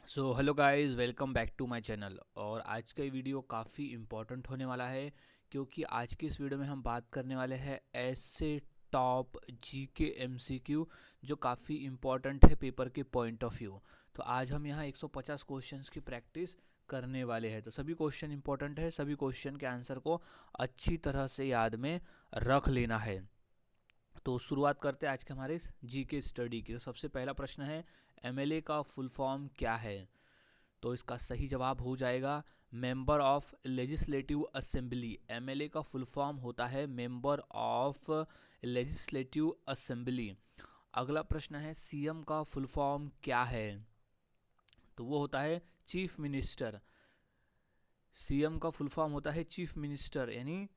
So hello guys, welcome back to my channel. और आज का ये वीडियो काफ़ी इम्पोर्टेंट होने वाला है क्योंकि आज की इस वीडियो में हम बात करने वाले हैं ऐसे टॉप जीके एमसीक्यू जो काफ़ी इम्पोर्टेंट है पेपर के पॉइंट ऑफ व्यू। तो आज हम यहाँ 150 क्वेश्चंस की प्रैक्टिस करने वाले हैं। तो सभी क्वेश्चन इंपॉर्टेंट है, सभी क्वेश्चन के आंसर को अच्छी तरह से याद में रख लेना है। तो शुरुआत करते हैं आज के हमारे इस जीके स्टडी की। तो सबसे पहला प्रश्न है, एमएलए का फुल फॉर्म क्या है? तो इसका सही जवाब हो जाएगा member of legislative assembly. MLA का फुल फॉर्म होता है मेंबर ऑफ लेजिस्लेटिव असेंबली। अगला प्रश्न है, सीएम का फुल फॉर्म क्या है? तो वो होता है चीफ मिनिस्टर। सीएम का फुल फॉर्म होता है चीफ मिनिस्टर, यानी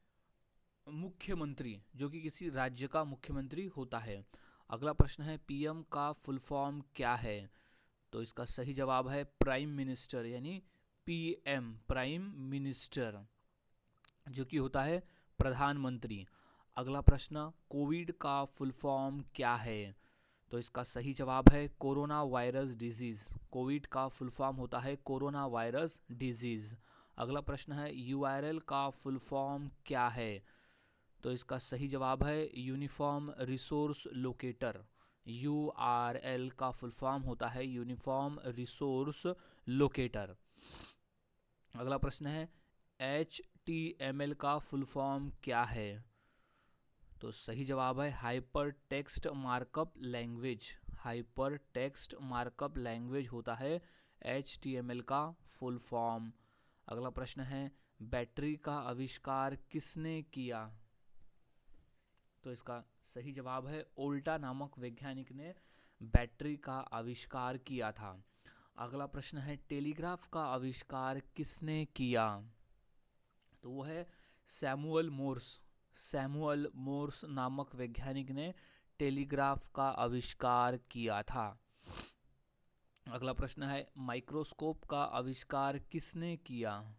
मुख्यमंत्री, जो कि किसी राज्य का मुख्यमंत्री होता है। अगला प्रश्न है, पीएम का फुल फॉर्म क्या है? तो इसका सही जवाब है प्राइम मिनिस्टर, यानी पीएम, प्राइम मिनिस्टर, जो कि होता है प्रधानमंत्री। अगला प्रश्न, कोविड का फुल फॉर्म क्या है? तो इसका सही जवाब है कोरोना वायरस डिजीज। कोविड का फुल फॉर्म होता है कोरोना वायरस डिजीज। अगला प्रश्न है, यूआरएल का फुल फॉर्म क्या है? तो इसका सही जवाब है यूनिफॉर्म रिसोर्स लोकेटर। यूआरएल का फुल फॉर्म होता है यूनिफॉर्म रिसोर्स लोकेटर। अगला प्रश्न है, एच का फुल फॉर्म क्या है? तो सही जवाब है hyper text markup language. Hyper text markup language होता है का फुल फॉर्म। अगला प्रश्न है, बैटरी का आविष्कार किसने किया? तो इसका सही जवाब है ओल्टा नामक वैज्ञानिक ने बैटरी का आविष्कार किया था। अगला प्रश्न है, टेलीग्राफ का आविष्कार किसने किया? तो वो है सैमुअल मोर्स। सैमुअल मोर्स नामक वैज्ञानिक ने टेलीग्राफ का आविष्कार किया था। अगला प्रश्न है, माइक्रोस्कोप का आविष्कार किसने किया?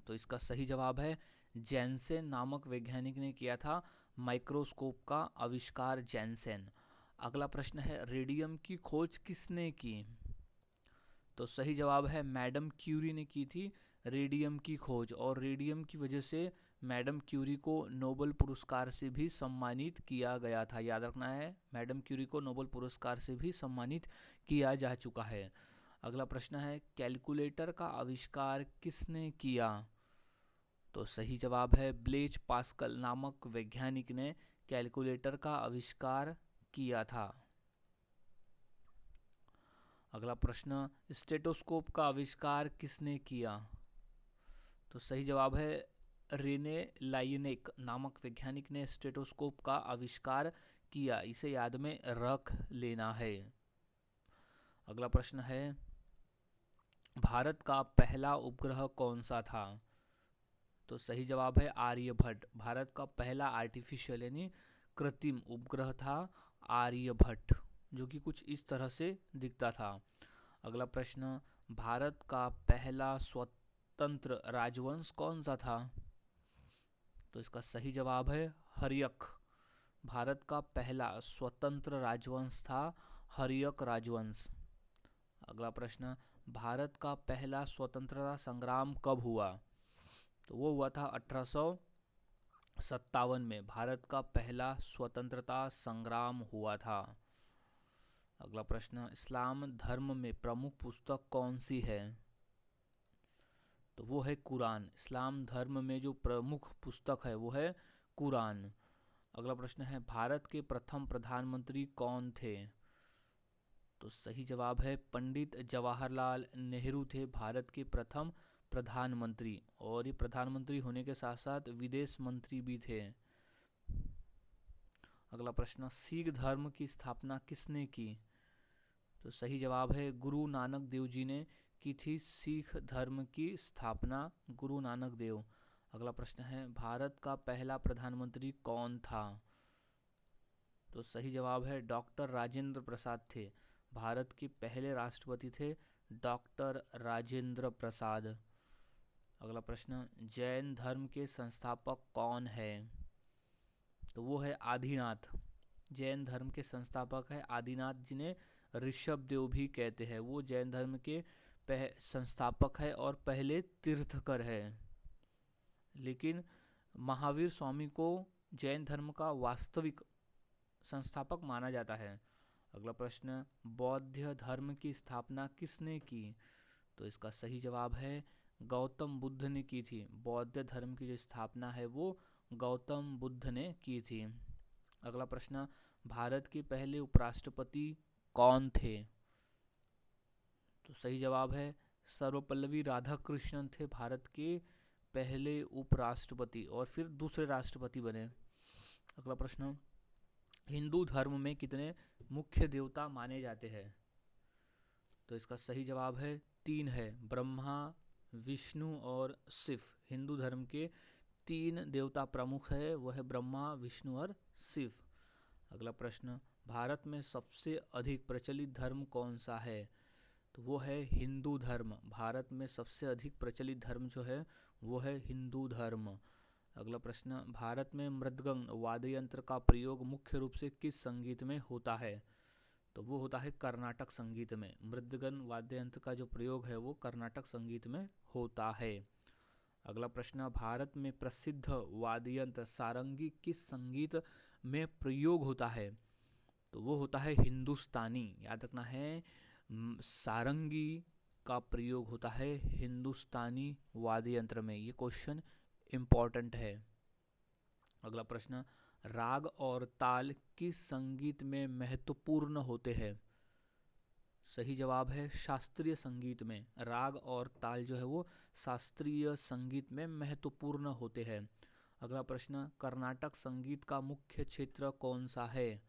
तो इसका सही जवाब है जैनसेन नामक वैज्ञानिक ने किया था माइक्रोस्कोप का आविष्कार, जैनसेन। अगला प्रश्न है, रेडियम की खोज किसने की? तो सही जवाब है मैडम क्यूरी ने की थी रेडियम की खोज, और रेडियम की वजह से मैडम क्यूरी को नोबेल पुरस्कार से भी सम्मानित किया गया था। याद रखना है, मैडम क्यूरी को नोबेल पुरस्कार से भी सम्मानित किया जा चुका है। अगला प्रश्न है, कैलकुलेटर का आविष्कार किसने किया? तो सही जवाब है ब्लेज पास्कल नामक वैज्ञानिक ने कैलकुलेटर का आविष्कार किया था। अगला प्रश्न, स्टेटोस्कोप का आविष्कार किसने किया? तो सही जवाब है रेने लाइनेक नामक वैज्ञानिक ने स्टेटोस्कोप का आविष्कार किया। इसे याद में रख लेना है। अगला प्रश्न है, भारत का पहला उपग्रह कौन सा था? तो सही जवाब है आर्यभट्ट। भारत का पहला आर्टिफिशियल यानी कृत्रिम उपग्रह था आर्यभट्ट, जो कि कुछ इस तरह से दिखता था। अगला प्रश्न, भारत का पहला स्वतंत्र राजवंश कौन सा था? तो इसका सही जवाब है हर्यक। भारत का पहला स्वतंत्र राजवंश था हर्यक राजवंश। अगला प्रश्न, भारत का पहला स्वतंत्रता संग्राम कब हुआ? तो वो हुआ था 1857 में। भारत का पहला स्वतंत्रता संग्राम हुआ था। अगला प्रश्न, इस्लाम धर्म में प्रमुख पुस्तक कौन सी है? तो वो है कुरान। इस्लाम धर्म में जो प्रमुख पुस्तक है वो है कुरान। अगला प्रश्न है, भारत के प्रथम प्रधानमंत्री कौन थे? तो सही जवाब है पंडित जवाहरलाल नेहरू थे भारत के प्रथम प्रधानमंत्री, और ये प्रधानमंत्री होने के साथ साथ विदेश मंत्री भी थे। अगला प्रश्न, सिख धर्म की स्थापना किसने की? तो सही जवाब है गुरु नानक देव जी ने की थी सिख धर्म की स्थापना, गुरु नानक देव। अगला प्रश्न है, भारत का पहला प्रधानमंत्री कौन था? तो सही जवाब है डॉक्टर राजेंद्र प्रसाद थे। भारत के पहले राष्ट्रपति थे डॉक्टर राजेंद्र प्रसाद। अगला प्रश्न, जैन धर्म के संस्थापक कौन है? तो वो है आदिनाथ। जैन धर्म के संस्थापक है आदिनाथ, जिन्हें ऋषभ देव भी कहते हैं। वो जैन धर्म के संस्थापक है और पहले तीर्थकर है। लेकिन महावीर स्वामी को जैन धर्म का वास्तविक संस्थापक माना जाता है। अगला प्रश्न, बौद्ध धर्म की स्थापना किसने की? तो इसका सही जवाब है गौतम बुद्ध ने की थी। बौद्ध धर्म की जो स्थापना है वो गौतम बुद्ध ने की थी। अगला प्रश्न, भारत के पहले उपराष्ट्रपति कौन थे? तो सही जवाब है सर्वपल्लवी राधाकृष्णन थे भारत के पहले उपराष्ट्रपति और फिर दूसरे राष्ट्रपति बने। अगला प्रश्न, हिंदू धर्म में कितने मुख्य देवता माने जाते हैं? तो इसका सही जवाब है 3 है, ब्रह्मा, विष्णु और शिव। हिंदू धर्म के 3 देवता प्रमुख है, वो है ब्रह्मा, विष्णु और शिव। अगला प्रश्न, भारत में सबसे अधिक प्रचलित धर्म कौन सा है? तो वो है हिंदू धर्म। भारत में सबसे अधिक प्रचलित धर्म जो है वो है हिंदू धर्म। अगला प्रश्न, भारत में मृदंग वाद्य यंत्र का प्रयोग मुख्य रूप से किस संगीत में होता है? तो वो होता है कर्नाटक संगीत में। मृदंग वाद्य यंत्र का जो प्रयोग है वो कर्नाटक संगीत में होता है। अगला प्रश्न, भारत में प्रसिद्ध वाद्य यंत्र सारंगी किस संगीत में प्रयोग होता है? तो वो होता है हिंदुस्तानी। याद रखना है, सारंगी का प्रयोग होता है हिंदुस्तानी वाद्य यंत्र में। ये क्वेश्चन इम्पॉर्टेंट है। अगला प्रश्न, राग और ताल किस संगीत में महत्वपूर्ण होते हैं? सही जवाब है शास्त्रीय संगीत में। राग और ताल जो है वो शास्त्रीय संगीत में महत्वपूर्ण होते हैं। अगला प्रश्न, कर्नाटक संगीत का मुख्य क्षेत्र कौन सा है?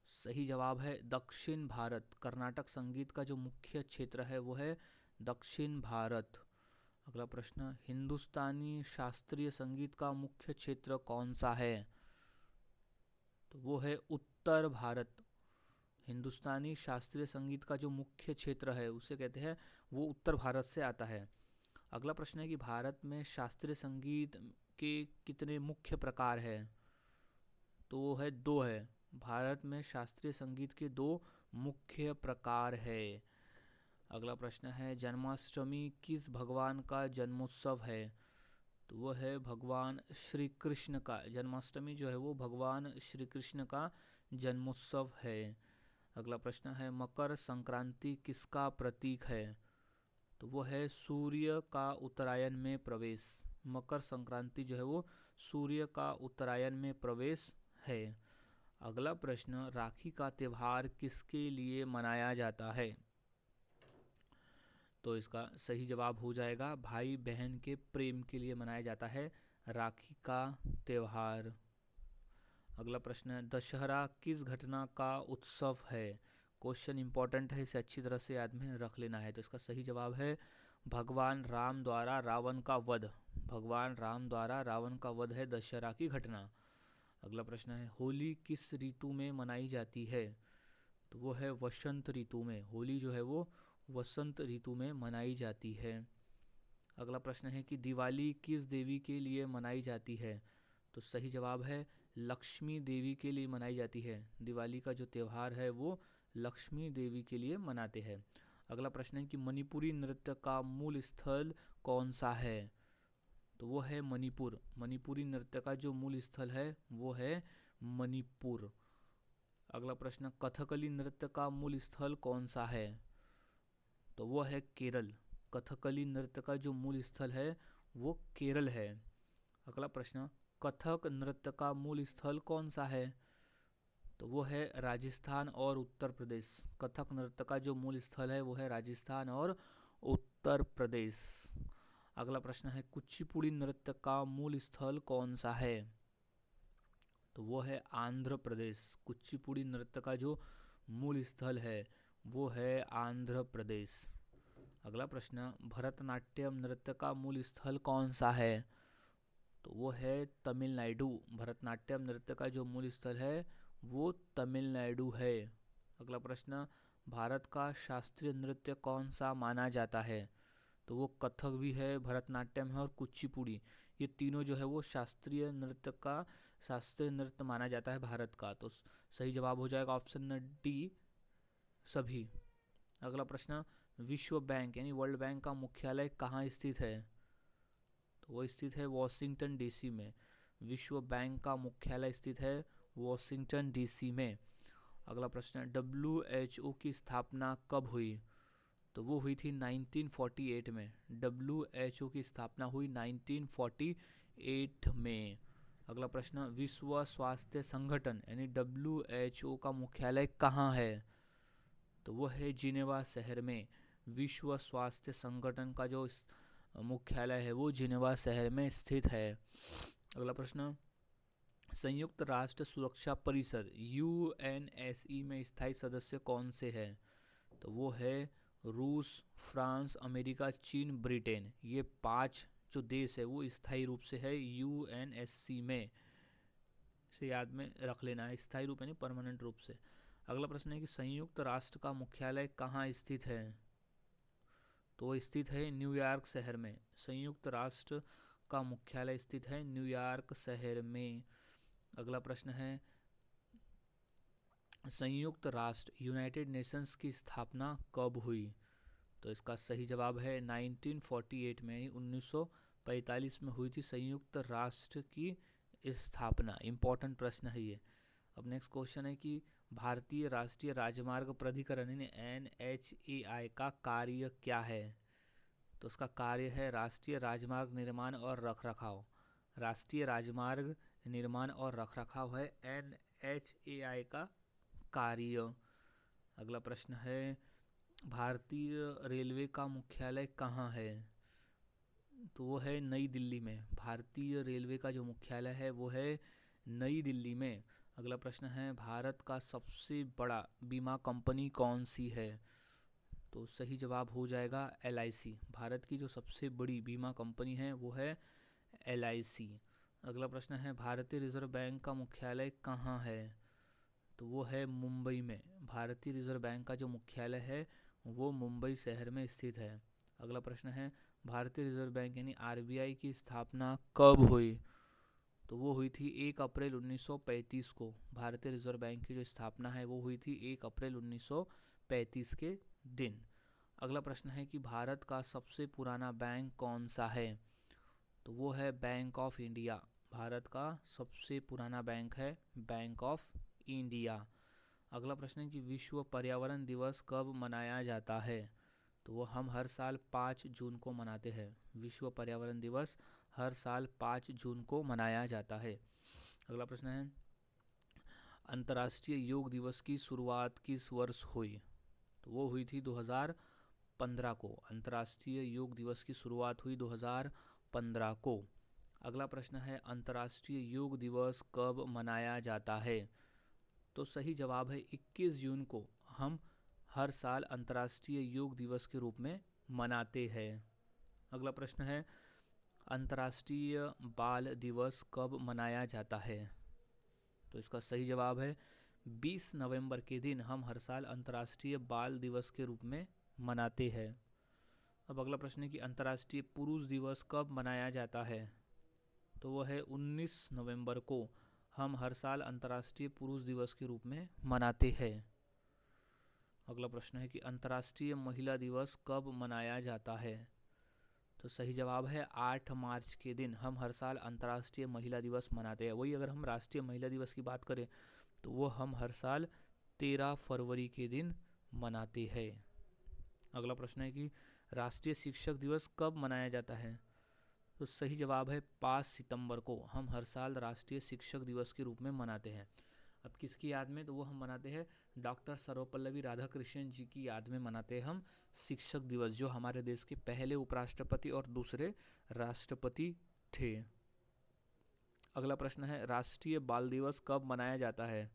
सही जवाब है दक्षिण भारत। कर्नाटक संगीत का जो मुख्य क्षेत्र है वो है दक्षिण भारत। अगला प्रश्न, हिंदुस्तानी शास्त्रीय संगीत का मुख्य क्षेत्र कौन सा है? तो वो है उत्तर भारत। हिंदुस्तानी शास्त्रीय संगीत का जो मुख्य क्षेत्र है उसे कहते हैं, वो उत्तर भारत से आता है। अगला प्रश्न है कि भारत में शास्त्रीय संगीत के कितने मुख्य प्रकार हैं? तो वो है 2 है। भारत में शास्त्रीय संगीत के 2 मुख्य प्रकार है। अगला प्रश्न है, जन्माष्टमी किस भगवान का जन्मोत्सव है? तो वो है भगवान श्री कृष्ण का। जन्माष्टमी जो है वो भगवान श्री कृष्ण का जन्मोत्सव है। अगला प्रश्न है, मकर संक्रांति किसका प्रतीक है? तो वो है सूर्य का उत्तरायण में प्रवेश। मकर संक्रांति जो है वो सूर्य का उत्तरायण में प्रवेश है। अगला प्रश्न, राखी का त्यौहार किसके लिए मनाया जाता है? तो इसका सही जवाब हो जाएगा भाई बहन के प्रेम के लिए मनाया जाता है राखी का त्यौहार। अगला प्रश्न है, दशहरा किस घटना का उत्सव है? क्वेश्चन इंपॉर्टेंट है, इसे अच्छी तरह से याद में रख लेना है। तो इसका सही जवाब है भगवान राम द्वारा रावण का वध। भगवान राम द्वारा रावण का वध है दशहरा की घटना। अगला प्रश्न है, होली किस ऋतु में मनाई जाती है? तो वो है वसंत ऋतु में। होली जो है वो वसंत ऋतु में मनाई जाती है। अगला प्रश्न है कि दिवाली किस देवी के लिए मनाई जाती है? तो सही जवाब है लक्ष्मी देवी के लिए मनाई जाती है। दिवाली का जो त्यौहार है वो लक्ष्मी देवी के लिए मनाते हैं। अगला प्रश्न है कि मणिपुरी नृत्य का मूल स्थल कौन सा है? तो वो है मणिपुर। मणिपुरी नृत्य का जो मूल स्थल है वो है मणिपुर। अगला प्रश्न, कथकली नृत्य का मूल स्थल कौन सा है? तो वो है केरल। कथकली नृत्य का जो मूल स्थल है वो केरल है। अगला प्रश्न, कथक नृत्य का मूल स्थल कौन सा है? तो वो है राजस्थान और उत्तर प्रदेश। कथक नृत्य का जो मूल स्थल है वो है राजस्थान और उत्तर प्रदेश। अगला प्रश्न है, कुचिपुड़ी नृत्य का मूल स्थल कौन सा है? तो वो है आंध्र प्रदेश। कुचिपुड़ी नृत्य का जो मूल स्थल है वो है आंध्र प्रदेश। अगला प्रश्न, भरतनाट्यम नृत्य का मूल स्थल कौन सा है? तो वो है तमिलनाडु। भरतनाट्यम नृत्य का जो मूल स्थल है वो तमिलनाडु है। अगला प्रश्न, भारत का शास्त्रीय नृत्य कौन सा माना जाता है? तो वो कथक भी है, भरतनाट्यम है और कुचिपुड़ी। ये तीनों जो है वो शास्त्रीय नृत्य माना जाता है भारत का। तो सही जवाब हो जाएगा ऑप्शन डी, सभी। अगला प्रश्न, विश्व बैंक यानी वर्ल्ड बैंक का मुख्यालय कहाँ स्थित है? तो वो स्थित है वॉशिंगटन डीसी में। विश्व बैंक का मुख्यालय स्थित है वॉशिंगटन डीसी में। अगला प्रश्न है, WHO की स्थापना कब हुई? तो वो हुई थी 1948 में। WHO की स्थापना हुई 1948 में। अगला प्रश्न, विश्व स्वास्थ्य संगठन यानी WHO का मुख्यालय कहाँ है? तो वो है जिनेवा शहर में। विश्व स्वास्थ्य संगठन का जो मुख्यालय है वो जिनेवा शहर में स्थित है। अगला प्रश्न, संयुक्त राष्ट्र सुरक्षा परिषद UNSC में स्थायी सदस्य कौन से हैं? तो वो है रूस, फ्रांस, अमेरिका, चीन, ब्रिटेन। ये 5 जो देश है वो स्थायी रूप से है UNSC में। इसे याद में रख लेना है, स्थायी रूप यानी परमानेंट रूप से। अगला प्रश्न है कि संयुक्त राष्ट्र का मुख्यालय कहाँ स्थित है? तो स्थित है न्यूयॉर्क शहर में। संयुक्त राष्ट्र का मुख्यालय स्थित है न्यूयॉर्क शहर में। अगला प्रश्न है, संयुक्त राष्ट्र यूनाइटेड नेशंस की स्थापना कब हुई? तो इसका सही जवाब है 1948 में, 1945 में हुई थी संयुक्त राष्ट्र की स्थापना। इम्पोर्टेंट प्रश्न है ये। अब नेक्स्ट क्वेश्चन है कि भारतीय राष्ट्रीय राजमार्ग प्राधिकरण यानी NHAI का कार्य क्या है? तो उसका कार्य है राष्ट्रीय राजमार्ग निर्माण और रखरखाव। राष्ट्रीय राजमार्ग निर्माण और रखरखाव है NHAI का कार्य। अगला प्रश्न है, भारतीय रेलवे का मुख्यालय कहाँ है? तो वो है नई दिल्ली में। भारतीय रेलवे का जो मुख्यालय है वो है नई दिल्ली में। अगला प्रश्न है, भारत का सबसे बड़ा बीमा कंपनी कौन सी है? तो सही जवाब हो जाएगा LIC। भारत की जो सबसे बड़ी बीमा कंपनी है वो है LIC। अगला प्रश्न है, भारतीय रिजर्व बैंक का मुख्यालय कहाँ है? तो वो है मुंबई में। भारतीय रिजर्व बैंक का जो मुख्यालय है वो मुंबई शहर में स्थित है। अगला प्रश्न है, भारतीय रिजर्व बैंक यानी RBI की स्थापना कब हुई? तो वो हुई थी 1 अप्रैल 1935 को। भारतीय रिजर्व बैंक की जो स्थापना है वो हुई थी 1 अप्रैल 1935 के दिन। अगला प्रश्न है कि भारत का सबसे पुराना बैंक कौन सा है? तो वो है बैंक ऑफ इंडिया। भारत का सबसे पुराना बैंक है बैंक ऑफ इंडिया। अगला प्रश्न है कि विश्व पर्यावरण दिवस कब मनाया जाता है? तो वो हम हर साल 5 जून को मनाते हैं। विश्व पर्यावरण दिवस हर साल 5 जून को मनाया जाता है। अगला प्रश्न है, अंतर्राष्ट्रीय योग दिवस की शुरुआत किस वर्ष हुई? तो वो हुई थी 2015 को। अंतर्राष्ट्रीय योग दिवस की शुरुआत हुई 2015 को। अगला प्रश्न है, अंतर्राष्ट्रीय योग दिवस कब मनाया जाता है? तो सही जवाब है 21 जून को हम हर साल अंतर्राष्ट्रीय योग दिवस के रूप में मनाते हैं। अगला प्रश्न है, अंतर्राष्ट्रीय बाल दिवस कब मनाया जाता है? तो इसका सही जवाब है 20 नवंबर के दिन हम हर साल अंतर्राष्ट्रीय बाल दिवस के रूप में मनाते हैं। अब अगला प्रश्न है कि अंतर्राष्ट्रीय पुरुष दिवस कब मनाया जाता है? तो वह है 19 नवंबर को हम हर साल अंतर्राष्ट्रीय पुरुष दिवस के रूप में मनाते हैं। अगला प्रश्न है कि अंतर्राष्ट्रीय महिला दिवस कब मनाया जाता है? तो सही जवाब है 8 मार्च के दिन हम हर साल अंतर्राष्ट्रीय महिला दिवस मनाते हैं। वही अगर हम राष्ट्रीय महिला दिवस की बात करें तो वो हम हर साल 13 फरवरी के दिन मनाते हैं। अगला प्रश्न है कि राष्ट्रीय शिक्षक दिवस कब मनाया जाता है? तो सही जवाब है 5 सितंबर को हम हर साल राष्ट्रीय शिक्षक दिवस के रूप में मनाते हैं। अब किसकी याद में? तो वो हम मनाते हैं डॉक्टर सर्वपल्लवी राधाकृष्णन जी की याद में मनाते हैं हम शिक्षक दिवस, जो हमारे देश के पहले उपराष्ट्रपति और दूसरे राष्ट्रपति थे। अगला प्रश्न है, राष्ट्रीय बाल दिवस कब मनाया जाता है?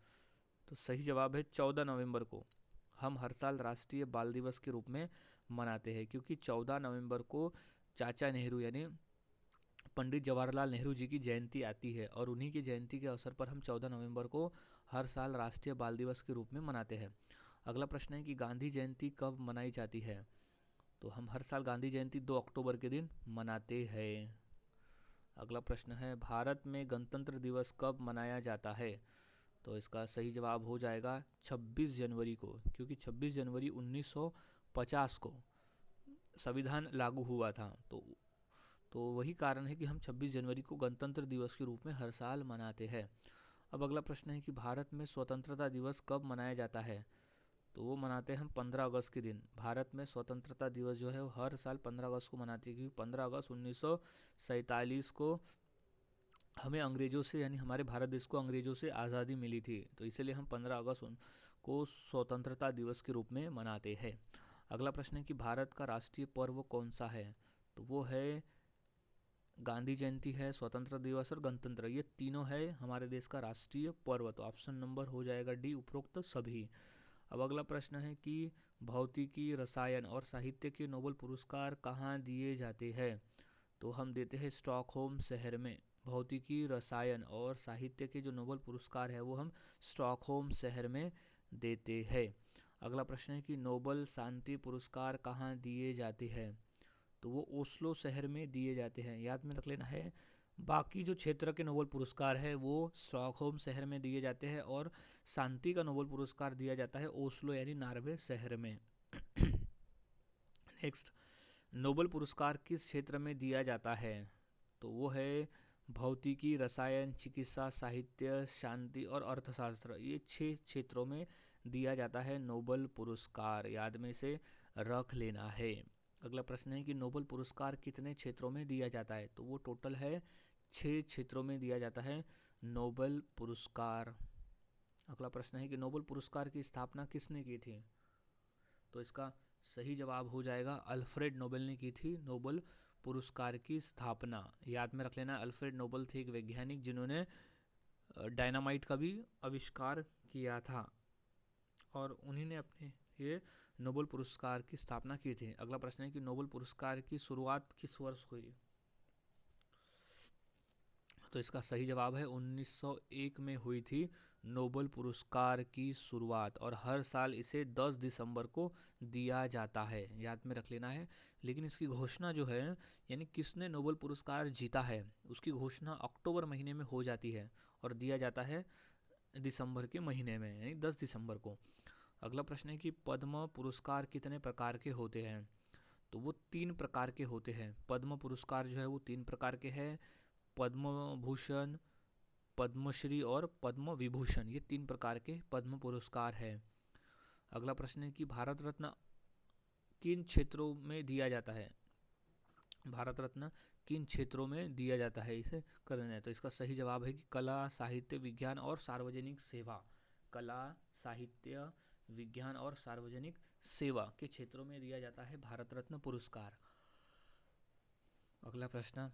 तो सही जवाब है 14 नवंबर को हम हर साल राष्ट्रीय बाल दिवस के रूप में मनाते हैं, क्योंकि 14 नवंबर को चाचा नेहरू यानी पंडित जवाहरलाल नेहरू जी की जयंती आती है और उन्हीं की जयंती के अवसर पर हम 14 नवंबर को हर साल राष्ट्रीय बाल दिवस के रूप में मनाते हैं। अगला प्रश्न है कि गांधी जयंती कब मनाई जाती है? तो हम हर साल गांधी जयंती 2 अक्टूबर के दिन मनाते हैं। अगला प्रश्न है, भारत में गणतंत्र दिवस कब मनाया जाता है? तो इसका सही जवाब हो जाएगा 26 जनवरी को, क्योंकि 26 जनवरी 1950 को संविधान लागू हुआ था। तो वही कारण है कि हम 26 जनवरी को गणतंत्र दिवस के रूप में हर साल मनाते हैं। अब अगला प्रश्न है कि भारत में स्वतंत्रता दिवस कब मनाया जाता है? तो वो मनाते हैं हम 15 अगस्त के दिन। भारत में स्वतंत्रता दिवस जो है वो हर साल 15 अगस्त को मनाते हैं, क्योंकि 15 अगस्त 1947 को हमें अंग्रेज़ों से, यानी हमारे भारत देश को अंग्रेज़ों से आज़ादी मिली थी। तो इसलिए हम 15 अगस्त को स्वतंत्रता दिवस के रूप में मनाते हैं। अगला प्रश्न है कि भारत का राष्ट्रीय पर्व कौन सा है? तो वो है गांधी जयंती है, स्वतंत्रता दिवस और गणतंत्र, ये तीनों है हमारे देश का राष्ट्रीय पर्व। तो ऑप्शन नंबर हो जाएगा डी, उपरोक्त सभी। अब अगला प्रश्न है कि भौतिकी, रसायन और साहित्य के नोबेल पुरस्कार कहाँ दिए जाते हैं? तो हम देते हैं स्टॉकहोम शहर में। भौतिकी, रसायन और साहित्य के जो नोबेल पुरस्कार है वो हम स्टॉकहोम शहर में देते हैं। अगला प्रश्न है कि नोबेल शांति पुरस्कार कहाँ दिए जाते हैं? तो वो ओस्लो शहर में दिए जाते हैं, याद में रख लेना है। बाकी जो क्षेत्र के नोबेल पुरस्कार है वो स्टॉकहोम शहर में दिए जाते हैं, और शांति का नोबेल पुरस्कार दिया जाता है ओस्लो यानी नॉर्वे शहर में। नेक्स्ट, नोबेल पुरस्कार किस क्षेत्र में दिया जाता है? तो वो है भौतिकी, रसायन, चिकित्सा, साहित्य, शांति और अर्थशास्त्र, ये 6 क्षेत्रों में दिया जाता है नोबेल पुरस्कार, याद में से रख लेना है। अगला प्रश्न है कि नोबेल पुरस्कार कितने क्षेत्रों में दिया जाता है? तो वो टोटल है 6 क्षेत्रों में दिया जाता है नोबेल पुरस्कार। अगला प्रश्न है कि नोबेल पुरस्कार की स्थापना किसने की थी? तो इसका सही जवाब हो जाएगा अल्फ्रेड नोबेल ने की थी नोबेल पुरस्कार की स्थापना, याद में रख लेना। अल्फ्रेड नोबेल थे एक वैज्ञानिक जिन्होंने डायनामाइट का भी आविष्कार किया था, और उन्हीं ने अपने ये नोबेल पुरस्कार की स्थापना की थी। अगला प्रश्न है कि नोबेल पुरस्कार की शुरुआत किस वर्ष हुई? तो इसका सही जवाब है 1901 में हुई थी नोबेल पुरस्कार की शुरुआत, और हर साल इसे 10 दिसंबर को दिया जाता है, याद में रख लेना है। लेकिन इसकी घोषणा जो है, यानी किसने नोबेल पुरस्कार जीता है, उसकी घोषणा अक्टूबर महीने में हो जाती है और दिया जाता है दिसंबर के महीने में, यानी 10 दिसंबर को। अगला प्रश्न है कि पद्म पुरस्कार कितने प्रकार के होते हैं? तो वो 3 प्रकार के होते हैं। पद्म पुरस्कार जो है वो 3 प्रकार के हैं, पद्म भूषण, पद्मश्री और पद्म विभूषण, ये 3 प्रकार के पद्म पुरस्कार है। अगला प्रश्न है कि भारत रत्न किन क्षेत्रों में दिया जाता है? भारत रत्न किन क्षेत्रों में दिया जाता है, इसे करना है। तो इसका सही जवाब है कि कला, साहित्य, विज्ञान और सार्वजनिक सेवा। कला, साहित्य, विज्ञान और सार्वजनिक सेवा के क्षेत्रों में दिया जाता है भारत रत्न पुरस्कार। अगला प्रश्न,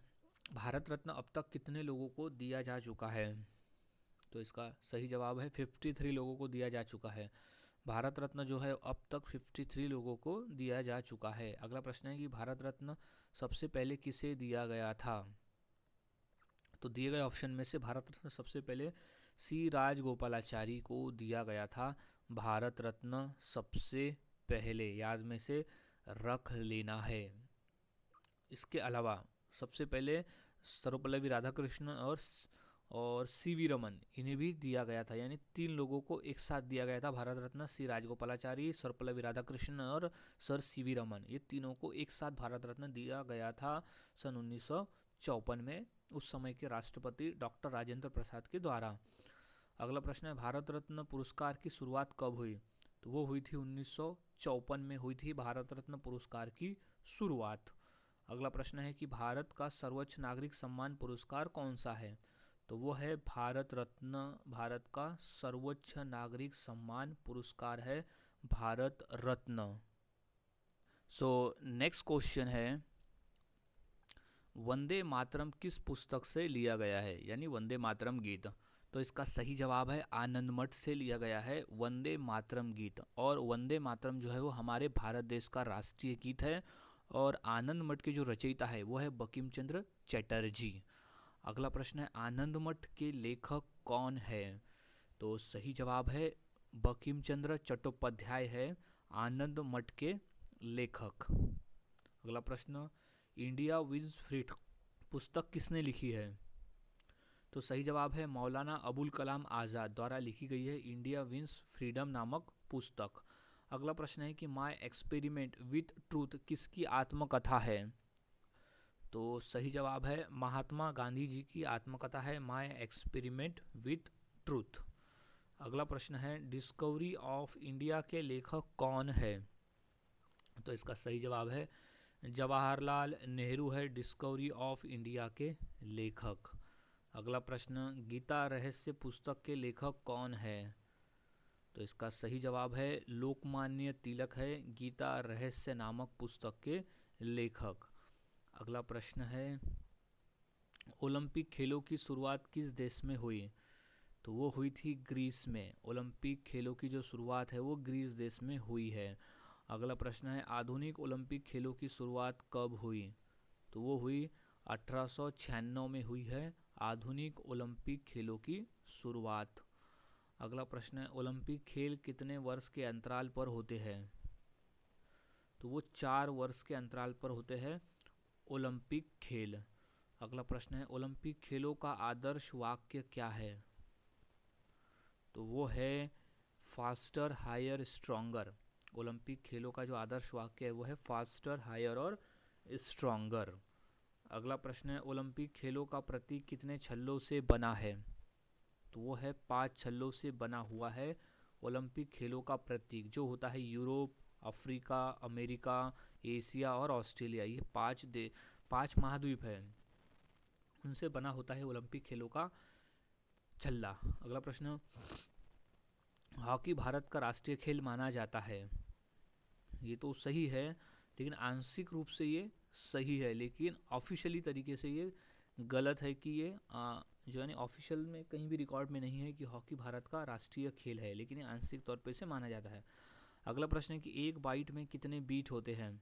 भारत रत्न अब तक कितने लोगों को दिया जा चुका है? तो इसका सही जवाब है 53 लोगों को दिया जा चुका है। भारत रत्न जो है अब तक 53 लोगों को दिया जा चुका है। अगला प्रश्न है कि भारत रत्न सबसे पहले किसे दिया गया था? तो दिए गए ऑप्शन में से भारत रत्न सबसे पहले सी राजगोपालाचारी को दिया गया था। भारत रत्न सबसे पहले, याद में से रख लेना है। इसके अलावा सबसे पहले सर्वपल्लवी राधाकृष्णन और सीवी रमन, इन्हें भी दिया गया था, यानी 3 लोगों को एक साथ दिया गया था भारत रत्न। सी राजगोपालाचारी, सर्वपल्लवी राधाकृष्णन और सर सीवी रमन, ये तीनों को एक साथ भारत रत्न दिया गया था सन 1954 में, उस समय के राष्ट्रपति डॉक्टर राजेंद्र प्रसाद के द्वारा। अगला प्रश्न है भारत रत्न पुरस्कार की शुरुआत कब हुई? तो वो हुई थी 1954 में हुई थी भारत रत्न पुरस्कार की शुरुआत। अगला प्रश्न है कि भारत का सर्वोच्च नागरिक सम्मान पुरस्कार कौन सा है? तो वो है भारत रत्न। भारत का सर्वोच्च नागरिक सम्मान पुरस्कार है Bharat Ratna. So next question है, वंदे मातरम किस पुस्तक से लिया गया है, यानी वंदे मातरम गीत? तो इसका सही जवाब है आनंद मठ से लिया गया है वंदे मातरम गीत। और वंदे मातरम जो है वो हमारे भारत देश का राष्ट्रीय गीत है, और आनंद मठ के जो रचयिता है वो है बंकिम चंद्र चटर्जी। अगला प्रश्न है आनंद मठ के लेखक कौन है? तो सही जवाब है बंकिम चंद्र चट्टोपाध्याय है आनंद मठ के लेखक। अगला प्रश्न, इंडिया विंस फ्री पुस्तक किसने लिखी है? तो सही जवाब है मौलाना अबुल कलाम आज़ाद द्वारा लिखी गई है इंडिया विंस फ्रीडम नामक पुस्तक। अगला प्रश्न है कि माय एक्सपेरिमेंट विथ ट्रूथ किसकी आत्मकथा है? तो सही जवाब है महात्मा गांधी जी की आत्मकथा है माय एक्सपेरिमेंट विथ ट्रूथ। अगला प्रश्न है डिस्कवरी ऑफ इंडिया के लेखक कौन है? तो इसका सही जवाब है जवाहरलाल नेहरू है डिस्कवरी ऑफ इंडिया के लेखक। अगला प्रश्न गीता रहस्य पुस्तक के लेखक कौन है? तो इसका सही जवाब है लोकमान्य तिलक है गीता रहस्य नामक पुस्तक के लेखक। अगला प्रश्न है ओलंपिक खेलों की शुरुआत किस देश में हुई? तो वो हुई थी ग्रीस में। ओलंपिक खेलों की जो शुरुआत है वो ग्रीस देश में हुई है। अगला प्रश्न है आधुनिक ओलंपिक खेलों की शुरुआत कब हुई? तो वो हुई 1896 में हुई है आधुनिक ओलंपिक खेलों की शुरुआत। अगला प्रश्न है ओलंपिक खेल कितने वर्ष के अंतराल पर होते हैं? तो वो 4 वर्ष के अंतराल पर होते हैं ओलंपिक खेल। अगला प्रश्न है ओलंपिक खेलों का आदर्श वाक्य क्या है? तो वो है फास्टर हायर स्ट्रॉन्गर। ओलंपिक खेलों का जो आदर्श वाक्य है वो है फास्टर हायर और स्ट्रॉन्गर। अगला प्रश्न है ओलंपिक खेलों का प्रतीक कितने छल्लों से बना है? तो वो है 5 छल्लों से बना हुआ है ओलंपिक खेलों का प्रतीक, जो होता है यूरोप, अफ्रीका, अमेरिका, एशिया और ऑस्ट्रेलिया। ये 5 महाद्वीप है, उनसे बना होता है ओलंपिक खेलों का छल्ला। अगला प्रश्न हॉकी भारत का राष्ट्रीय खेल माना जाता है। ये तो सही है, लेकिन आंशिक रूप से ये सही है, लेकिन ऑफिशियली तरीके से ये गलत है कि ये जो है ऑफिशियल में कहीं भी रिकॉर्ड में नहीं है कि हॉकी भारत का राष्ट्रीय खेल है, लेकिन ये आंशिक तौर पे इसे माना जाता है। अगला प्रश्न है कि एक बाइट में कितने बीट होते हैं?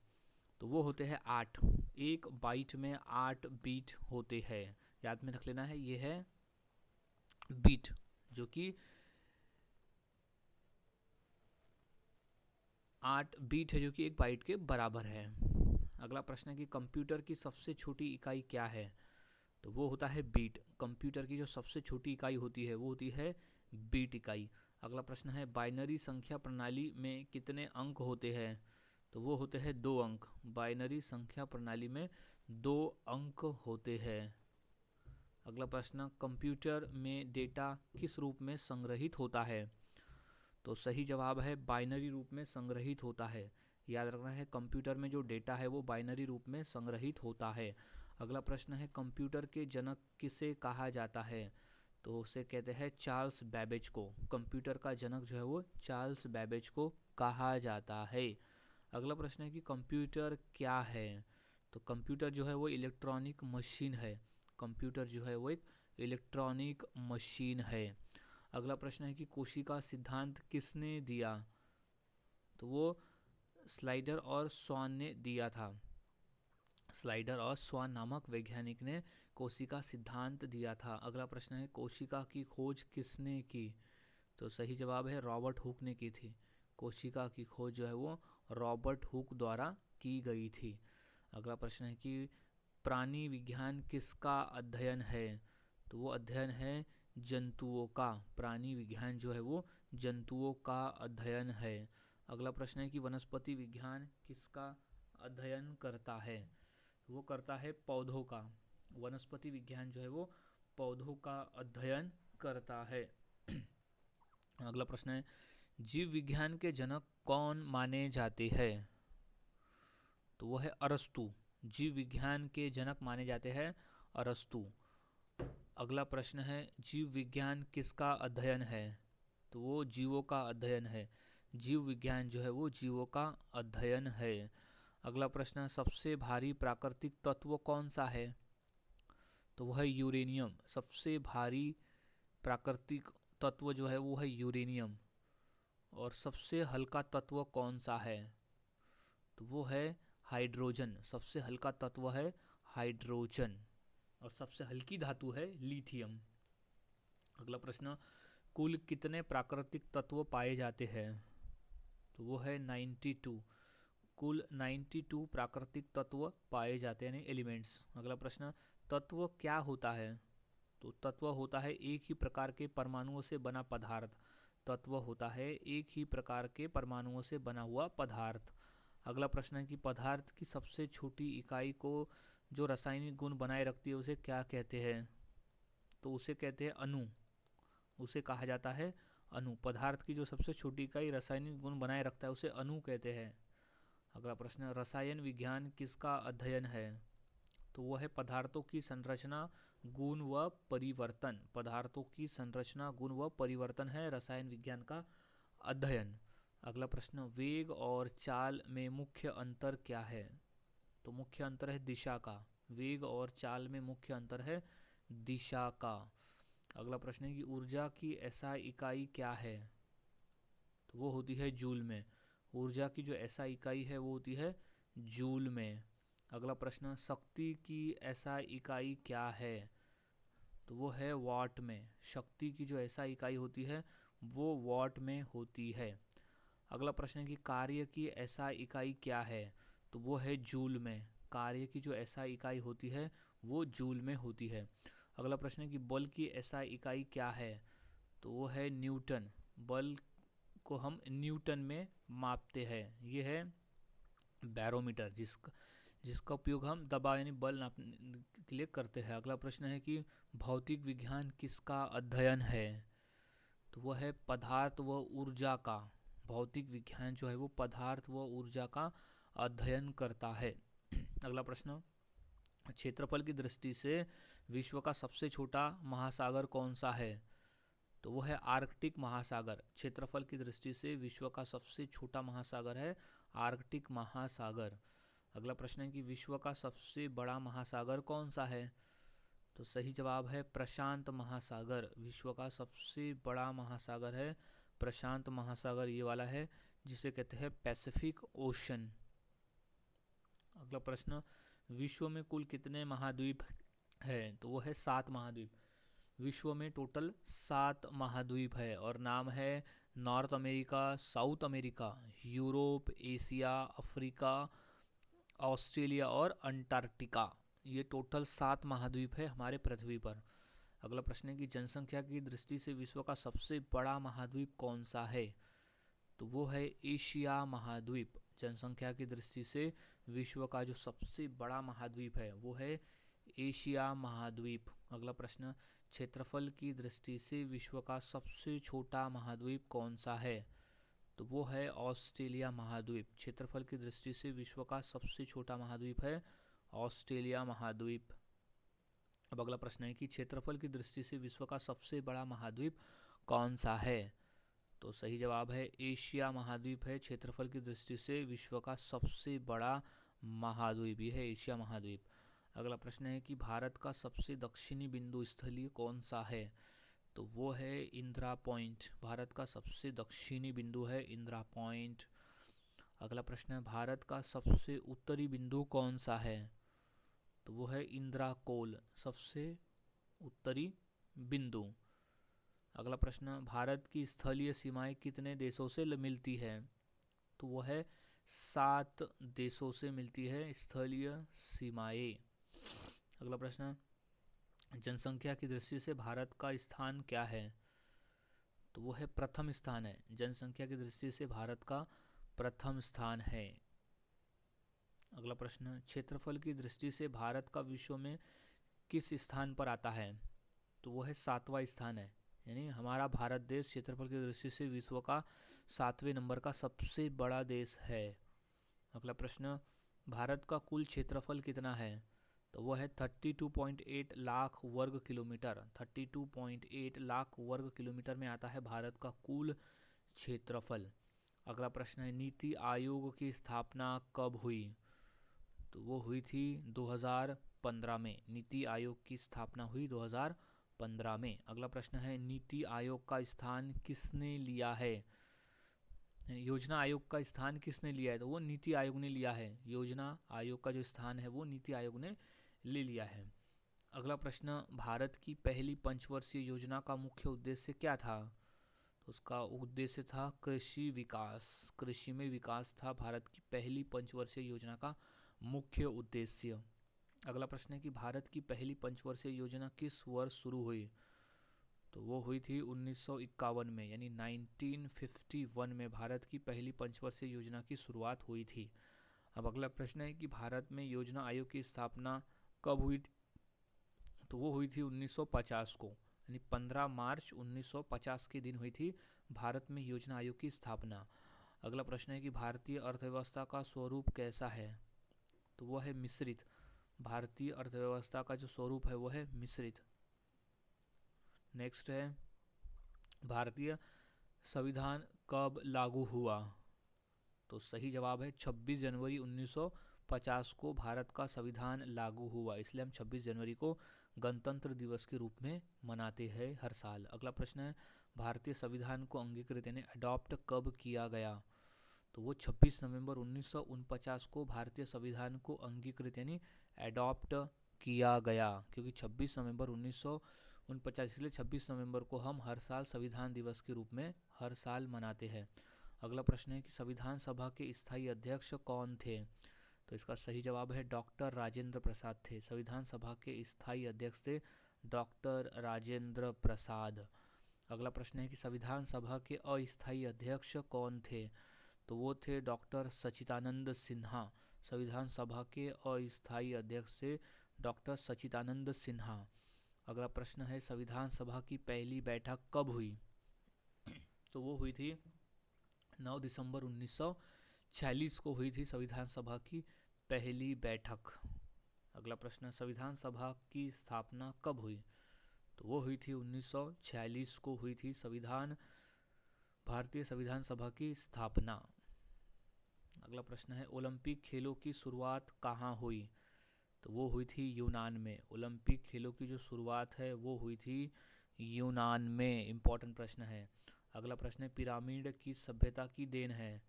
तो वो होते हैं 8। एक बाइट में 8 बीट होते हैं, याद में रख लेना है। ये है बीट, जो कि 8 बीट है, जो कि एक बाइट के बराबर है। अगला प्रश्न है कि कंप्यूटर की सबसे छोटी इकाई क्या है? तो वो होता है बीट। कंप्यूटर की जो सबसे छोटी इकाई होती है वो होती है बीट इकाई। अगला प्रश्न है बाइनरी संख्या प्रणाली में कितने अंक होते हैं? तो वो होते हैं 2 अंक। बाइनरी संख्या प्रणाली में 2 अंक होते हैं। अगला प्रश्न कंप्यूटर में डेटा किस रूप में संग्रहित होता है? तो सही जवाब है बाइनरी रूप में संग्रहित होता है। याद रखना है कंप्यूटर में जो डेटा है वो बाइनरी रूप में संग्रहित होता है। अगला प्रश्न है कंप्यूटर के जनक किसे कहा जाता है? तो उसे कहते हैं चार्ल्स बैबेज को। कंप्यूटर का जनक जो है वो चार्ल्स बैबेज को कहा जाता है। अगला प्रश्न है कि कंप्यूटर क्या है? तो कंप्यूटर जो है वो इलेक्ट्रॉनिक मशीन है। कंप्यूटर जो है वो एक इलेक्ट्रॉनिक मशीन है। अगला प्रश्न है कि कोशिका सिद्धांत किसने दिया? तो वो स्लाइडर और स्वान ने दिया था। स्लाइडर और स्वान नामक वैज्ञानिक ने कोशिका सिद्धांत दिया था। अगला प्रश्न है कोशिका की खोज किसने की? तो सही जवाब है रॉबर्ट हुक ने की थी। कोशिका की खोज जो है वो रॉबर्ट हुक द्वारा की गई थी। अगला प्रश्न है कि प्राणी विज्ञान किसका अध्ययन है? तो वो अध्ययन है जंतुओं का। प्राणी विज्ञान जो है वो जंतुओं का अध्ययन है। अगला प्रश्न है कि वनस्पति विज्ञान किसका अध्ययन करता है? वो करता है पौधों का। वनस्पति विज्ञान जो है वो पौधों का अध्ययन करता है। अगला प्रश्न है जीव विज्ञान के जनक कौन माने जाते हैं? तो वो है अरस्तु। जीव विज्ञान के जनक माने जाते हैं अरस्तु। अगला प्रश्न है जीव विज्ञान किसका अध्ययन है? तो वो जीवों का अध्ययन है। जीव विज्ञान जो है वो जीवों का अध्ययन है। अगला प्रश्न सबसे भारी प्राकृतिक तत्व कौन सा है? तो वह है यूरेनियम। सबसे भारी प्राकृतिक तत्व जो है वो है यूरेनियम। और सबसे हल्का तत्व कौन सा है? तो वो है हाइड्रोजन। सबसे हल्का तत्व है हाइड्रोजन। और सबसे हल्की धातु है लिथियम। अगला प्रश्न कुल कितने प्राकृतिक तत्व पाए जाते हैं? तो वो है 92। कुल 92 प्राकृतिक तत्व पाए जाते हैं, यानी एलिमेंट्स। अगला प्रश्न तत्व क्या होता है? तो तत्व होता है एक ही प्रकार के परमाणुओं से बना पदार्थ। तत्व होता है एक ही प्रकार के परमाणुओं से बना हुआ पदार्थ। अगला प्रश्न है कि पदार्थ की सबसे छोटी इकाई को जो रासायनिक गुण बनाए रखती है उसे क्या कहते हैं? तो उसे कहते हैं अणु। उसे कहा जाता है अणु। पदार्थ की जो सबसे छोटी इकाई रासायनिक गुण बनाए रखता है उसे अणु कहते हैं। अगला प्रश्न है रसायन विज्ञान किसका अध्ययन है? तो वह है पदार्थों की संरचना, गुण व परिवर्तन। पदार्थों की संरचना, गुण व परिवर्तन है रसायन विज्ञान का अध्ययन। अगला प्रश्न, वेग और चाल में मुख्य अंतर क्या है? तो मुख्य अंतर है दिशा का। वेग और चाल में मुख्य अंतर है दिशा का। अगला प्रश्न है कि ऊर्जा की एसआई इकाई क्या है? तो वो होती है जूल में। ऊर्जा की जो एसआई इकाई है वो होती है जूल में। अगला प्रश्न, शक्ति की एसआई इकाई क्या है? तो वो है वाट में। शक्ति की जो एसआई इकाई होती है वो वाट में होती है। अगला प्रश्न है कि कार्य की एसआई इकाई क्या है? तो वो है जूल में। कार्य की जो एसआई इकाई होती है वो जूल में होती है। अगला प्रश्न है कि बल की एसआई इकाई क्या है? तो वो है न्यूटन। बल को हम न्यूटन में मापते हैं। ये है बैरोमीटर, जिसका उपयोग हम दबाव यानी बल नापने के लिए करते हैं। अगला प्रश्न है कि भौतिक विज्ञान किसका अध्ययन है? तो वह है पदार्थ व ऊर्जा का। भौतिक विज्ञान जो है वो पदार्थ व ऊर्जा का अध्ययन करता है। अगला प्रश्न, क्षेत्रफल की दृष्टि से विश्व का सबसे छोटा महासागर कौन सा है? तो वो है आर्कटिक महासागर। क्षेत्रफल की दृष्टि से विश्व का सबसे छोटा महासागर है आर्कटिक महासागर। अगला प्रश्न है कि विश्व का सबसे बड़ा महासागर कौन सा है? तो सही जवाब है प्रशांत महासागर। विश्व का सबसे बड़ा महासागर है प्रशांत महासागर, ये वाला है जिसे कहते हैं पैसिफिक ओशन। अगला प्रश्न, विश्व में कुल कितने महाद्वीप हैं? तो वो है 7 महाद्वीप। विश्व में टोटल 7 महाद्वीप है और नाम है north America, south America, Europe, Asia, Africa, Australia और अंटार्कटिका। ये टोटल 7 महाद्वीप है हमारे पृथ्वी पर। अगला प्रश्न है कि जनसंख्या की दृष्टि से विश्व का सबसे बड़ा महाद्वीप कौन सा है? तो वो है एशिया महाद्वीप। जनसंख्या की दृष्टि से विश्व का जो सबसे बड़ा महाद्वीप है वो है एशिया महाद्वीप। अगला प्रश्न, क्षेत्रफल की दृष्टि से विश्व का सबसे छोटा महाद्वीप कौन सा है? तो वो है ऑस्ट्रेलिया महाद्वीप। क्षेत्रफल की दृष्टि से विश्व का सबसे छोटा महाद्वीप है ऑस्ट्रेलिया महाद्वीप। अब अगला प्रश्न है कि क्षेत्रफल की दृष्टि से विश्व का सबसे बड़ा महाद्वीप कौन सा है? तो सही जवाब है एशिया महाद्वीप है क्षेत्रफल की दृष्टि से विश्व का सबसे बड़ा महाद्वीप, ये है एशिया महाद्वीप। अगला प्रश्न है कि भारत का सबसे दक्षिणी बिंदु स्थलीय कौन सा है? तो वो है इंदिरा पॉइंट। भारत का सबसे दक्षिणी बिंदु है इंदिरा पॉइंट। अगला प्रश्न है भारत का सबसे उत्तरी बिंदु कौन सा है? तो वो है इंदिरा कोल, सबसे उत्तरी बिंदु। अगला प्रश्न, भारत की स्थलीय सीमाएं कितने देशों से मिलती है? तो वो है 7 देशों से मिलती है स्थलीय सीमाएं। अगला प्रश्न, जनसंख्या की दृष्टि से भारत का स्थान क्या है? तो वो है प्रथम स्थान है। जनसंख्या की दृष्टि से भारत का प्रथम स्थान है। अगला प्रश्न, क्षेत्रफल की दृष्टि से भारत का विश्व में किस स्थान पर आता है? तो वो है 7वां स्थान है। यानी हमारा भारत देश क्षेत्रफल की दृष्टि से विश्व का 7वें नंबर का सबसे बड़ा देश है। अगला प्रश्न, भारत का कुल क्षेत्रफल कितना है? तो वो है 32.8 लाख वर्ग किलोमीटर। 32.8 लाख वर्ग किलोमीटर में आता है भारत का कुल क्षेत्रफल। अगला प्रश्न है नीति आयोग की स्थापना कब हुई? तो वो हुई थी 2015 में। नीति आयोग की स्थापना हुई 2015 में। अगला प्रश्न है नीति आयोग का स्थान किसने लिया है? योजना आयोग का स्थान किसने लिया है? तो वो नीति आयोग ने लिया है। योजना आयोग का जो स्थान है वो नीति आयोग ने ले लिया है। अगला प्रश्न, भारत की पहली पंचवर्षीय योजना का मुख्य उद्देश्य क्या था? तो उसका उद्देश्य था कृषि विकास। कृषि में विकास था भारत की पहली पंचवर्षीय योजना का मुख्य उद्देश्य। अगला प्रश्न है कि भारत की पहली पंचवर्षीय योजना किस वर्ष शुरू हुई? तो वो हुई थी 1951 में, यानी 1951 में भारत की पहली पंचवर्षीय योजना की शुरुआत हुई थी। अब अगला प्रश्न है कि भारत में योजना आयोग की स्थापना कब हुई? तो वो हुई थी 1950 को, यानी 15 मार्च 1950 के दिन हुई थी भारत में योजना आयोग की स्थापना। अगला प्रश्न है कि भारतीय अर्थव्यवस्था का स्वरूप कैसा है? तो वह है मिश्रित। भारतीय अर्थव्यवस्था का जो स्वरूप है वो है मिश्रित। नेक्स्ट है, भारतीय संविधान कब लागू हुआ? तो सही जवाब है 26 जनवरी 1950 को भारत का संविधान लागू हुआ, इसलिए हम 26 जनवरी को गणतंत्र दिवस के रूप में मनाते हैं हर साल। अगला प्रश्न है, भारतीय संविधान को अंगीकृत यानी अडॉप्ट कब किया गया? तो वो 26 नवंबर 1949 को भारतीय संविधान को अंगीकृत यानी अडॉप्ट किया गया, क्योंकि 26 नवंबर 1949, इसलिए 26 नवंबर को हम हर साल संविधान दिवस के रूप में हर साल मनाते हैं। अगला प्रश्न है कि संविधान सभा के स्थायी अध्यक्ष कौन थे? तो इसका सही जवाब है डॉक्टर राजेंद्र प्रसाद थे। संविधान सभा के स्थायी अध्यक्ष थे डॉक्टर राजेंद्र प्रसाद। अगला प्रश्न है कि संविधान सभा के अस्थायी अध्यक्ष कौन थे? तो वो थे डॉक्टर सच्चिदानंद सिन्हा। संविधान सभा के अस्थायी अध्यक्ष थे डॉक्टर सच्चिदानंद सिन्हा। अगला प्रश्न है, संविधान सभा की पहली बैठक कब हुई? तो वो हुई थी 9 दिसंबर 1946 को हुई थी संविधान सभा की पहली बैठक। अगला प्रश्न, संविधान सभा की स्थापना कब हुई? तो वो हुई थी 1946 को हुई थी भारतीय संविधान सभा की स्थापना। अगला प्रश्न है, ओलंपिक खेलों की शुरुआत कहाँ हुई? तो वो हुई थी यूनान में। ओलंपिक खेलों की जो शुरुआत है वो हुई थी यूनान में। इम्पॉर्टेंट प्रश्न है। अगला प्रश्न है, पिरामिड की सभ्यता की देन है?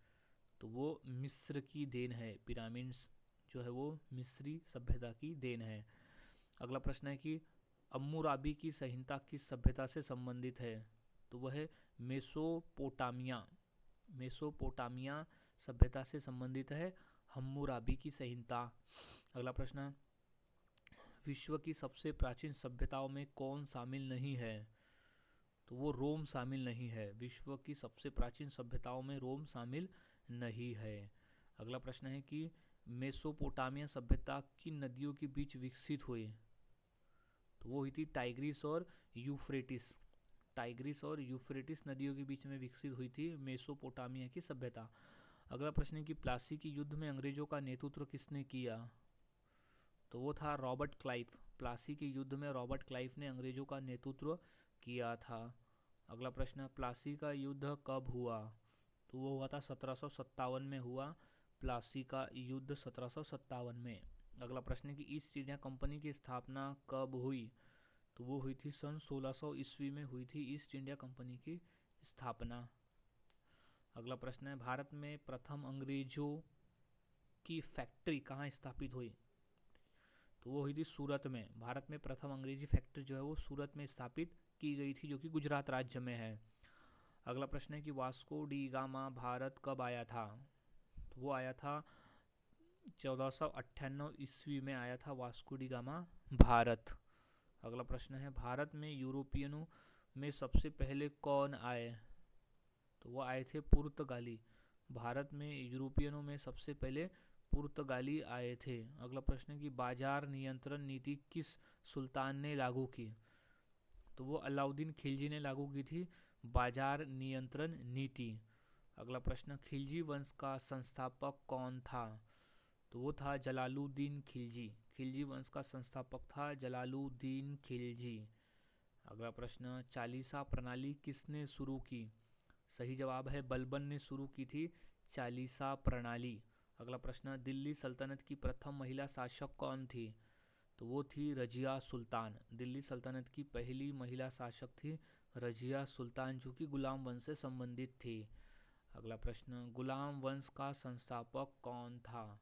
तो वो मिस्र की देन है। पिरामिड्स जो है वो मिस्री सभ्यता की देन है। अगला प्रश्न है कि हम्मुराबी की संहिता किस सभ्यता से संबंधित है? तो वह है मेसोपोटामिया सभ्यता से संबंधित है हम्मुराबी की संहिता। अगला प्रश्न है, विश्व की सबसे प्राचीन सभ्यताओं में कौन शामिल नहीं है? तो वो रोम शामिल नहीं है। विश्व की सबसे प्राचीन सभ्यताओं में रोम शामिल नहीं है। अगला प्रश्न है कि मेसोपोटामिया सभ्यता किन नदियों के बीच विकसित हुई? तो वो हुई थी टाइग्रिस और यूफ्रेटिस। टाइग्रिस और यूफ्रेटिस नदियों के बीच में विकसित हुई थी मेसोपोटामिया की सभ्यता। अगला प्रश्न है कि प्लासी के युद्ध में अंग्रेजों का नेतृत्व किसने किया? तो वो था रॉबर्ट क्लाइव। प्लासी के युद्ध में रॉबर्ट क्लाइव ने अंग्रेजों का नेतृत्व किया था। अगला प्रश्न, प्लासी का युद्ध कब हुआ? तो वो हुआ था 1757 में हुआ प्लासी का युद्ध 1757 में। अगला प्रश्न है कि ईस्ट इंडिया कंपनी की स्थापना कब हुई? तो वो हुई थी सन 1600 ईस्वी में हुई थी ईस्ट इंडिया कंपनी की स्थापना। अगला प्रश्न है, भारत में प्रथम अंग्रेजों की फैक्ट्री कहाँ स्थापित हुई? तो वो हुई थी सूरत में। भारत में प्रथम अंग्रेजी फैक्ट्री जो है वो सूरत में स्थापित की गई थी, जो कि गुजरात राज्य में है। अगला प्रश्न है कि वास्को डी गामा भारत कब आया था? तो वो आया था 1498 ईस्वी में आया था वास्को डी गामा भारत। अगला प्रश्न है, भारत में यूरोपियनों में सबसे पहले कौन आए? तो वो आए थे पुर्तगाली। भारत में यूरोपियनों में सबसे पहले पुर्तगाली आए थे। अगला प्रश्न है कि बाजार नियंत्रण नीति किस सुल्तान ने लागू की? तो वो अलाउद्दीन खिलजी ने लागू की थी बाजार नियंत्रण नीति। अगला प्रश्न, खिलजी वंश का संस्थापक कौन था? तो वो था जलालुद्दीन खिलजी। खिलजी वंश का संस्थापक था जलालुद्दीन खिलजी। अगला प्रश्न, चालीसा प्रणाली किसने शुरू की? सही जवाब है बलबन ने शुरू की थी चालीसा प्रणाली। अगला प्रश्न, दिल्ली सल्तनत की प्रथम महिला शासक कौन थी? तो वो थी रजिया सुल्तान। दिल्ली सल्तनत की पहली महिला शासक थी रजिया सुल्तान, जो कि गुलाम वंश से संबंधित थी। अगला प्रश्न, गुलाम वंश का संस्थापक कौन था?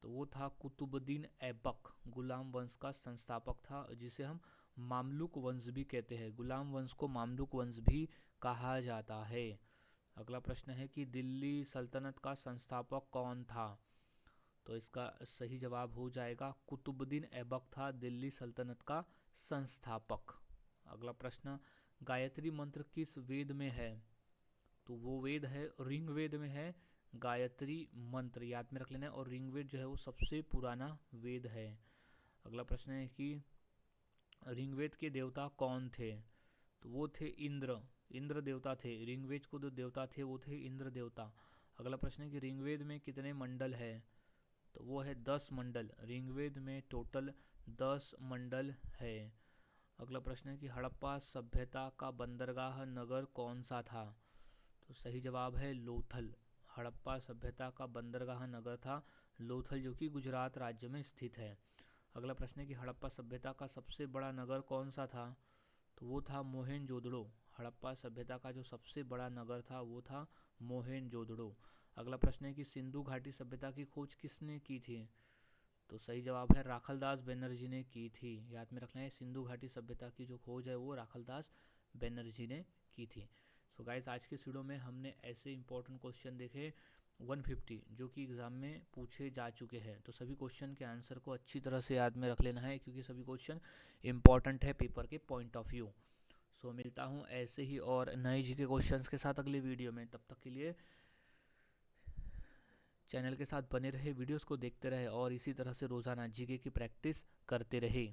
तो वो था कुतुबुद्दीन ऐबक। गुलाम वंश का संस्थापक था, जिसे हम मामलुक वंश भी कहते हैं। गुलाम वंश को मामलुक वंश भी कहा जाता है। अगला प्रश्न है कि दिल्ली सल्तनत का संस्थापक कौन था? तो इसका सही जवाब हो जाएगा कुतुबुद्दीन ऐबक था दिल्ली सल्तनत का संस्थापक। अगला प्रश्न, गायत्री मंत्र किस वेद में है? तो वो वेद है ऋग्वेद में है गायत्री मंत्र, याद में रख लेना। और ऋग्वेद जो है वो सबसे पुराना वेद है। अगला प्रश्न है कि ऋग्वेद के देवता कौन थे? तो वो थे इंद्र, इंद्र देवता थे। ऋग्वेद को जो देवता थे वो थे इंद्र देवता। अगला प्रश्न है कि ऋग्वेद में कितने मंडल है? तो वो है 10 मंडल। ऋग्वेद में टोटल 10 मंडल है। अगला प्रश्न है कि हड़प्पा सभ्यता का बंदरगाह नगर कौन सा था? तो सही जवाब है लोथल। हड़प्पा सभ्यता का बंदरगाह नगर था लोथल, जो कि गुजरात राज्य में स्थित है। अगला प्रश्न है कि हड़प्पा सभ्यता का सबसे बड़ा नगर कौन सा था? तो वो था मोहेनजोदड़ो। हड़प्पा सभ्यता का जो सबसे बड़ा नगर था वो था मोहेनजोदड़ो। अगला प्रश्न है कि सिंधु घाटी सभ्यता की खोज किसने की थी? तो सही जवाब है राखलदास बनर्जी ने की थी। याद में रखना है, सिंधु घाटी सभ्यता की जो खोज है वो राखलदास बनर्जी ने की थी। सो गाइस, आज के इस वीडियो में हमने ऐसे इंपॉर्टेंट क्वेश्चन देखे 150 जो कि एग्ज़ाम में पूछे जा चुके हैं। तो सभी क्वेश्चन के आंसर को अच्छी तरह से याद में रख लेना है, क्योंकि सभी क्वेश्चन इंपॉर्टेंट है पेपर के पॉइंट ऑफ व्यू। सो मिलता हूँ ऐसे ही और नए जीके क्वेश्चंस के साथ अगले वीडियो में। तब तक के लिए चैनल के साथ बने रहे, वीडियोस को देखते रहे और इसी तरह से रोज़ाना जीके की प्रैक्टिस करते रहे।